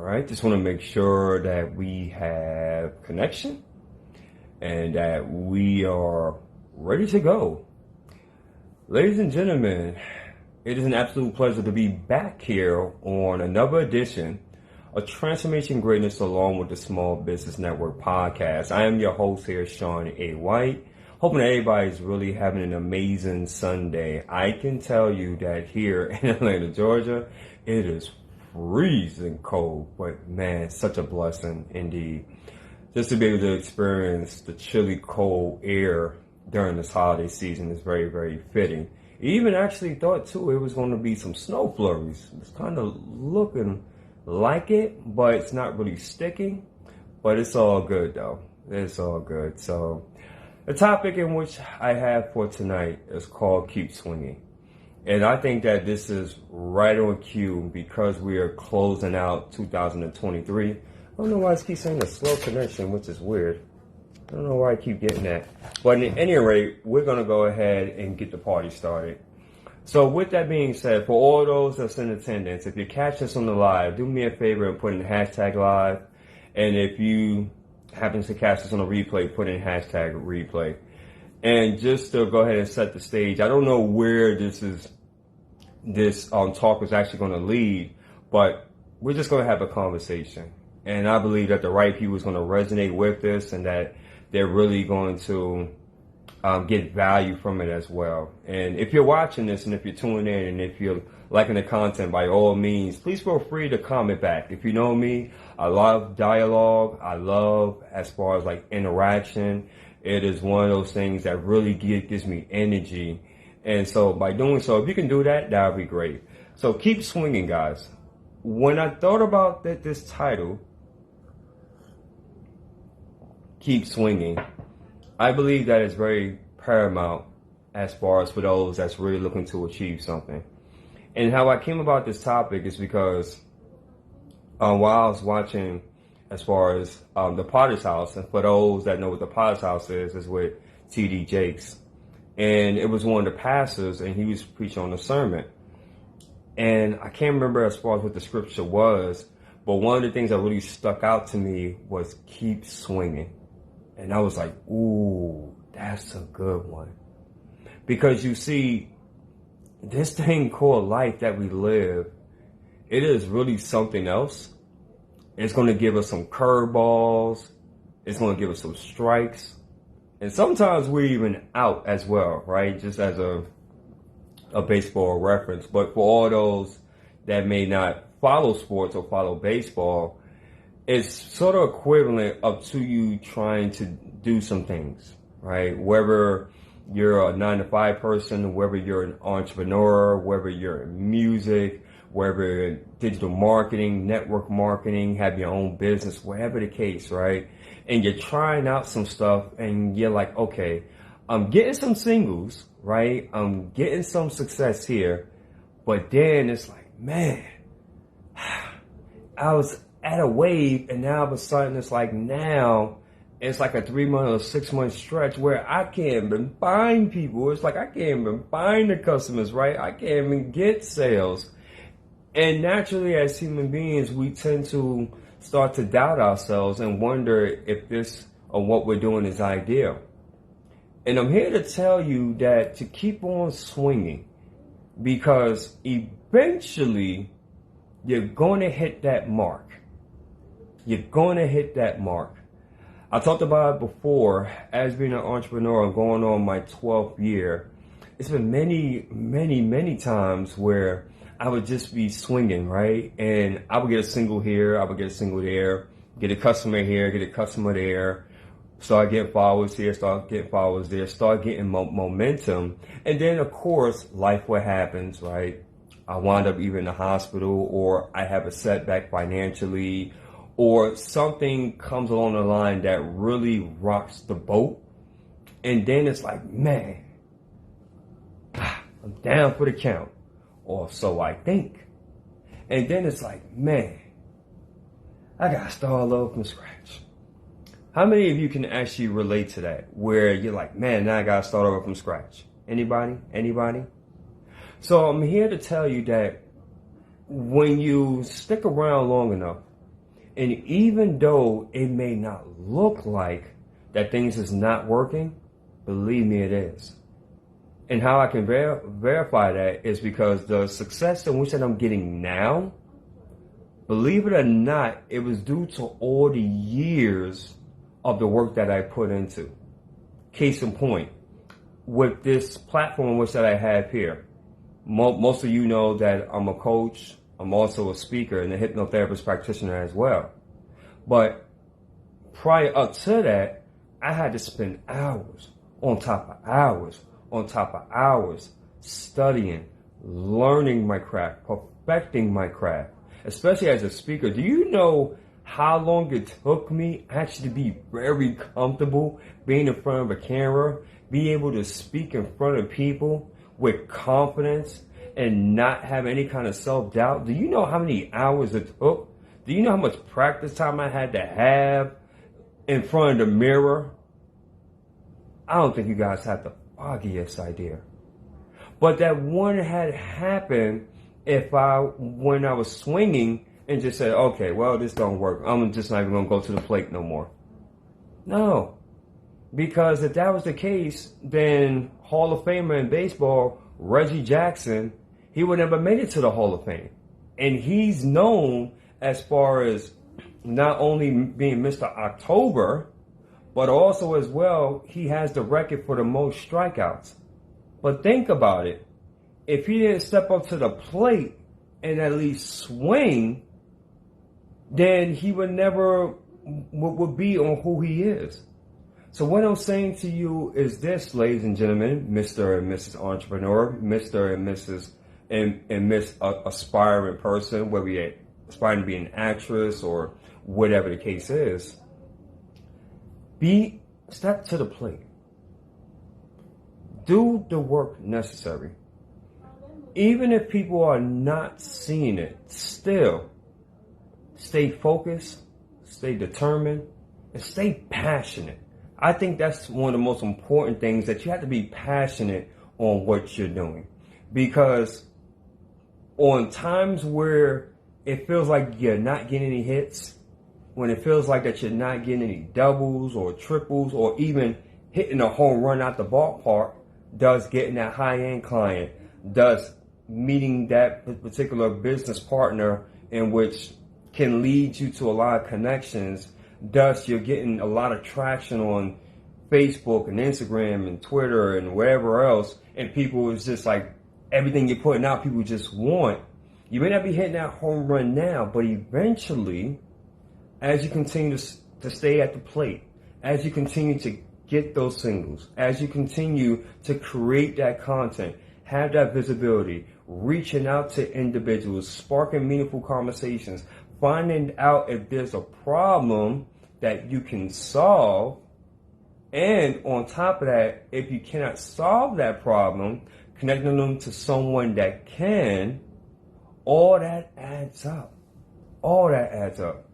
right, just want to make sure that we have connection and that we are ready to go. Ladies and gentlemen, it is an absolute pleasure to be back here on another edition of Transformation Greatness along with the Small Business Network podcast. I am your host here, Shawn A. White. Hoping that everybody's really having an amazing Sunday. I can tell you that here in Atlanta, Georgia, it is freezing cold, but man, such a blessing indeed. Just to be able to experience the chilly cold air during this holiday season is very, very fitting. Even actually thought too it was going to be some snow flurries. It's kind of looking like it, but it's not really sticking. But it's all good though. It's all good. So the topic in which I have for tonight is called Keep Swinging. And I think that this is right on cue because we are closing out 2023. I don't know why I keep saying a slow connection, which is weird. I don't know why I keep getting that. But at any rate, we're going to go ahead and get the party started. So with that being said, for all those that's in attendance, if you catch us on the live, do me a favor and put in hashtag live. And if you happen to catch us on a replay, put in hashtag replay. And just to go ahead and set the stage, I don't know where this talk is actually going to lead, but we're just going to have a conversation. And I believe that the right people is going to resonate with this and that they're really going to get value from it as well. And if you're watching this and if you're tuning in and if you're liking the content, by all means, please feel free to comment back. If you know me, I love dialogue. I love as far as like interaction. It is one of those things that really gives me energy. And so by doing so, if you can do that, that would be great. So keep swinging, guys. When I thought about this title, Keep Swinging, I believe that it's very paramount as far as for those that's really looking to achieve something. And how I came about this topic is because while I was watching as far as the Potter's House, and for those that know what the Potter's House is with T.D. Jakes. And it was one of the pastors, and he was preaching on a sermon. And I can't remember as far as what the scripture was, but one of the things that really stuck out to me was keep swinging. And I was like, ooh, that's a good one. Because you see, this thing called life that we live, it is really something else. It's going to give us some curveballs. It's going to give us some strikes. And sometimes we're even out as well, right? Just as a baseball reference. But for all those that may not follow sports or follow baseball, it's sort of equivalent up to you trying to do some things, right? Whether you're a 9-to-5 person, whether you're an entrepreneur, whether you're in music, whether you're in digital marketing, network marketing, have your own business, whatever the case, right? And you're trying out some stuff and you're like, okay, I'm getting some singles, right? I'm getting some success here. But then it's like, man, I was at a wave, and now all of a sudden it's like now it's like a 3-month or 6-month stretch where I can't even find people. It's like I can't even find the customers, right? I can't even get sales. And naturally, as human beings, we tend to start to doubt ourselves and wonder if this or what we're doing is ideal. And I'm here to tell you that to keep on swinging, because eventually you're going to hit that mark. You're going to hit that mark. I talked about it before as being an entrepreneur and going on my 12th year. It's been many, many, many times where I would just be swinging, right? And I would get a single here, I would get a single there, get a customer here, get a customer there, start getting followers here, start getting followers there, start getting momentum. And then, of course, life what happens, right? I wind up either in the hospital, or I have a setback financially, or something comes along the line that really rocks the boat. And then it's like, man, I'm down for the count. Or so I think. And then it's like, man, I got to start all over from scratch. How many of you can actually relate to that? Where you're like, man, now I got to start over from scratch. Anybody? Anybody? So I'm here to tell you that when you stick around long enough And even though it may not look like that things is not working, believe me, it is. And how I can verify that is because the success in which that I'm getting now, believe it or not, it was due to all the years of the work that I put into. Case in point, with this platform which that I have here, most of you know that I'm a coach. I'm also a speaker and a hypnotherapist practitioner as well. But prior up to that, I had to spend hours on top of hours on top of hours studying, learning my craft, perfecting my craft, especially as a speaker. Do you know how long it took me actually to be very comfortable being in front of a camera, be able to speak in front of people with confidence and not have any kind of self-doubt? Do you know how many hours it took? Do you know how much practice time I had to have in front of the mirror? I don't think you guys have the foggiest idea. But that wouldn't have happened when I was swinging and just said, okay, well, this don't work. I'm just not even going to go to the plate no more. No. Because if that was the case, then Hall of Famer in baseball, Reggie Jackson, he would never made it to the Hall of Fame. And he's known as far as not only being Mr. October, but also as well, he has the record for the most strikeouts. But think about it. If he didn't step up to the plate and at least swing, then he would never would be on who he is. So what I'm saying to you is this, ladies and gentlemen, Mr. and Mrs. Entrepreneur, Mr. and Mrs. and Miss aspiring person, whether you're aspiring to be an actress or whatever the case is. Step to the plate. Do the work necessary. Even if people are not seeing it, still stay focused, stay determined, and stay passionate. I think that's one of the most important things, that you have to be passionate on what you're doing. Because on times where it feels like you're not getting any hits, when it feels like that you're not getting any doubles or triples or even hitting a home run out the ballpark, does getting that high-end client, does meeting that particular business partner in which can lead you to a lot of connections, thus you're getting a lot of traction on Facebook and Instagram and Twitter and wherever else, and people is just like, everything you're putting out, people just want. You may not be hitting that home run now, but eventually, as you continue to stay at the plate, as you continue to get those singles, as you continue to create that content, have that visibility, reaching out to individuals, sparking meaningful conversations, finding out if there's a problem that you can solve, and on top of that, if you cannot solve that problem, connecting them to someone that can, all that adds up. All that adds up.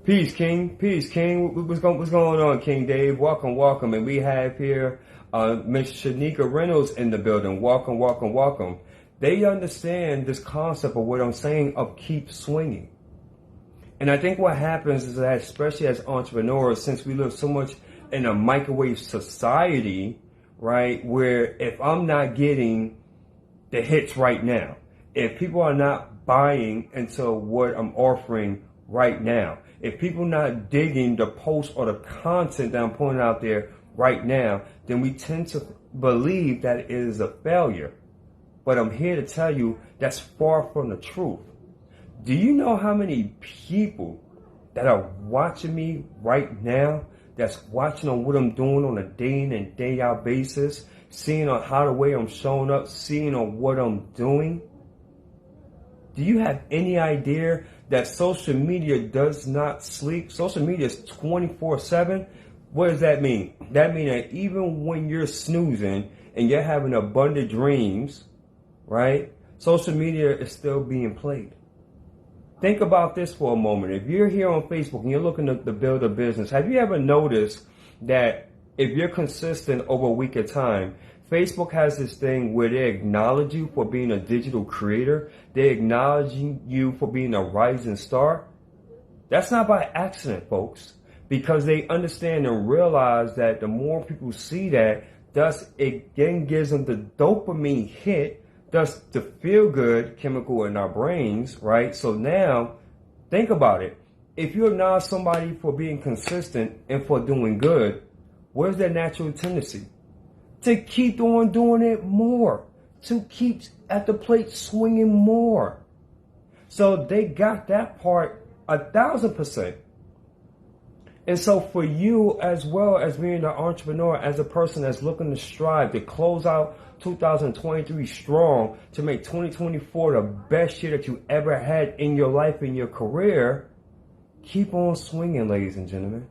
Peace, King. Peace, King. What's going on, King Dave? Welcome. And we have here Miss Shanika Reynolds in the building. Welcome. They understand this concept of what I'm saying of keep swinging. And I think what happens is that, especially as entrepreneurs, since we live so much in a microwave society, right, where if I'm not getting the hits right now, if people are not buying into what I'm offering right now, if people not digging the post or the content that I'm putting out there right now, then we tend to believe that it is a failure. But I'm here to tell you that's far from the truth. Do you know how many people that are watching me right now, that's watching on what I'm doing on a day in and day out basis, seeing on how the way I'm showing up, seeing on what I'm doing? Do you have any idea that social media does not sleep? Social media is 24/7. What does that mean? That means that even when you're snoozing and you're having abundant dreams, right? Social media is still being played. Think about this for a moment. If you're here on Facebook and you're looking to build a business, have you ever noticed that if you're consistent over a week at time, Facebook has this thing where they acknowledge you for being a digital creator. They acknowledge you for being a rising star. That's not by accident, folks, because they understand and realize that the more people see that, thus it then gives them the dopamine hit, thus the feel good chemical in our brains, right? So now, think about it. If you acknowledge somebody for being consistent and for doing good, where's their natural tendency? To keep on doing it more, to keep at the plate swinging more. So they got that part 1,000%. And so for you, as well as being an entrepreneur, as a person that's looking to strive to close out 2023 strong, to make 2024 the best year that you ever had in your life, in your career, keep on swinging, ladies and gentlemen.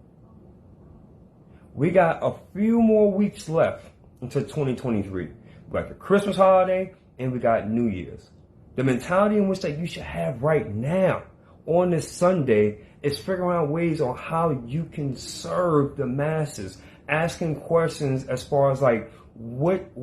We got a few more weeks left until 2023. We got the Christmas holiday and we got New Year's. The mentality in which that you should have right now on this Sunday is figuring out ways on how you can serve the masses, asking questions as far as like what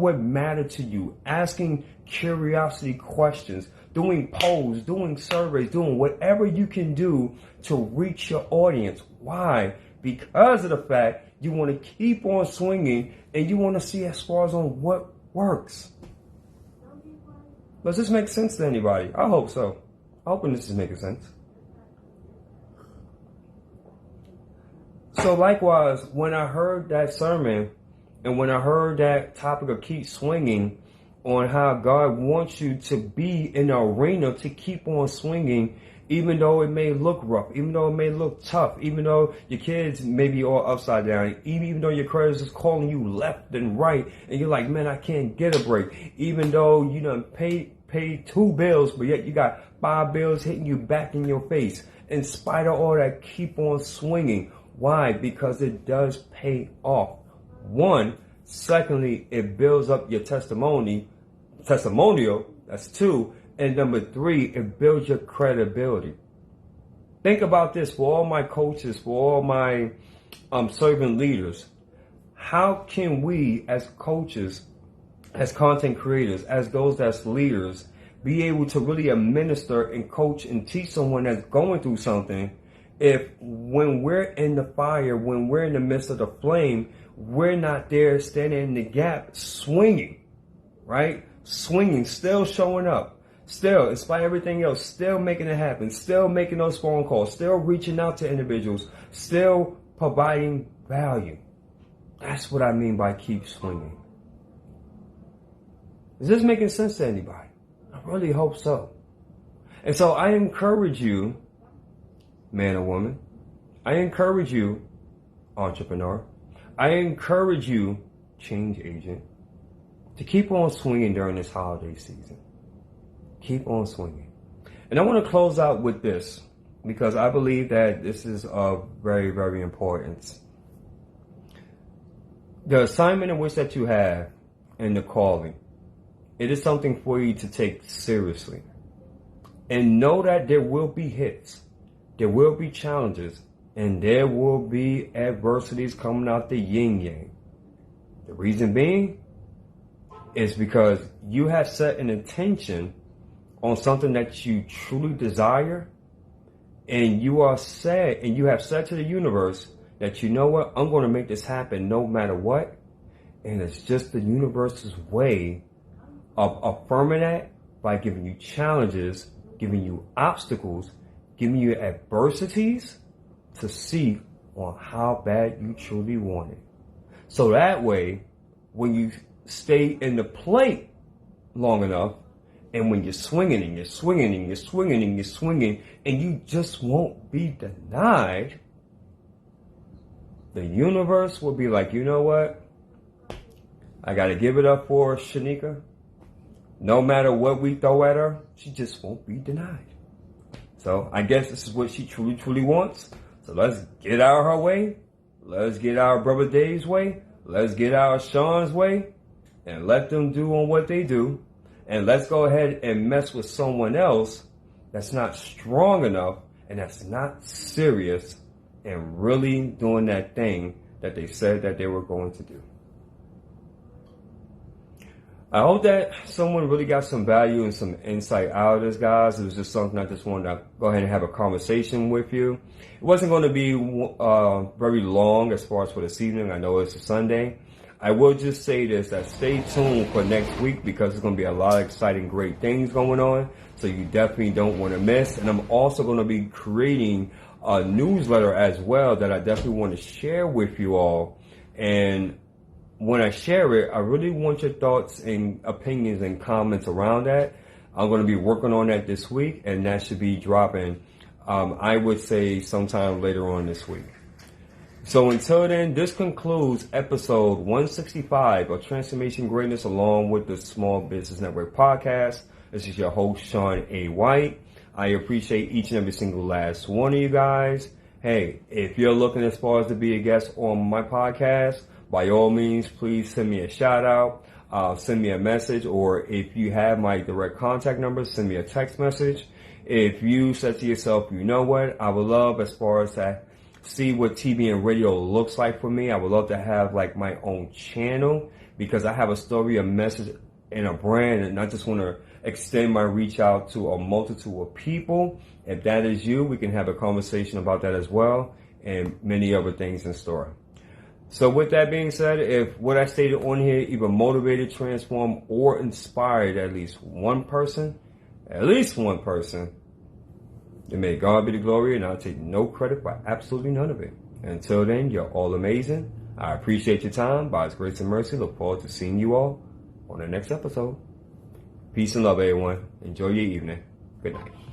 would matter to you, asking curiosity questions, doing polls, doing surveys, doing whatever you can do to reach your audience. Why? Because of the fact you want to keep on swinging and you want to see as far as on what works. Does this make sense to anybody? I hope so. I hope this is making sense. So likewise, when I heard that sermon and when I heard that topic of keep swinging on how God wants you to be in the arena to keep on swinging, even though it may look rough, even though it may look tough, even though your kids may be all upside down, even though your creditors is calling you left and right, and you're like, man, I can't get a break. Even though you done paid 2 bills, but yet you got 5 bills hitting you back in your face. In spite of all that, keep on swinging. Why? Because it does pay off. One, secondly, it builds up your testimonial. That's 2. And number 3, it builds your credibility. Think about this for all my coaches, for all my servant leaders. How can we as coaches, as content creators, as those that's leaders, be able to really administer and coach and teach someone that's going through something if when we're in the fire, when we're in the midst of the flame, we're not there standing in the gap swinging, right? Swinging, still showing up. Still, in spite of everything else, still making it happen, still making those phone calls, still reaching out to individuals, still providing value. That's what I mean by keep swinging. Is this making sense to anybody? I really hope so. And so I encourage you, man or woman, I encourage you, entrepreneur, I encourage you, change agent, to keep on swinging during this holiday season. Keep on swinging. And I want to close out with this because I believe that this is of very, very importance. The assignment in which that you have and the calling, it is something for you to take seriously. And know that there will be hits, there will be challenges, and there will be adversities coming out the yin-yang. The reason being is because you have set an intention on something that you truly desire, and you have said to the universe that, you know what, I'm going to make this happen no matter what. And it's just the universe's way of affirming that by giving you challenges, giving you obstacles, giving you adversities to see on how bad you truly want it. So that way, when you stay in the plate long enough, and when you're swinging and you're swinging and you're swinging and you're swinging and you just won't be denied, the universe will be like, you know what? I got to give it up for Shanika. No matter what we throw at her, she just won't be denied. So I guess this is what she truly, truly wants. So let's get out of her way. Let's get our brother Dave's way. Let's get our Shawn's way and let them do on what they do. And let's go ahead and mess with someone else that's not strong enough and that's not serious and really doing that thing that they said that they were going to do. I hope that someone really got some value and some insight out of this, guys. It was just something I just wanted to go ahead and have a conversation with you. It wasn't going to be very long as far as for this evening. I know it's a Sunday. I will just say this, that stay tuned for next week because there's going to be a lot of exciting, great things going on. So you definitely don't want to miss. And I'm also going to be creating a newsletter as well that I definitely want to share with you all. And when I share it, I really want your thoughts and opinions and comments around that. I'm going to be working on that this week, and that should be dropping, I would say, sometime later on this week. So until then, this concludes episode 165 of Transformation Greatness along with the Small Business Network podcast. This is your host, Shawn A. White. I appreciate each and every single last one of you guys. Hey, if you're looking as far as to be a guest on my podcast, by all means, please send me a shout out, send me a message, or if you have my direct contact number, send me a text message. If you said to yourself, you know what, I would love as far as to see what TV and radio looks like for me. I would love to have like my own channel because I have a story, a message, and a brand, and I just want to extend my reach out to a multitude of people. If that is you, we can have a conversation about that as well, and many other things in store. So with that being said, if what I stated on here either motivated, transformed, or inspired at least one person, then may God be the glory, and I'll take no credit for absolutely none of it. Until then, you're all amazing. I appreciate your time. By His grace and mercy, look forward to seeing you all on the next episode. Peace and love, everyone. Enjoy your evening. Good night.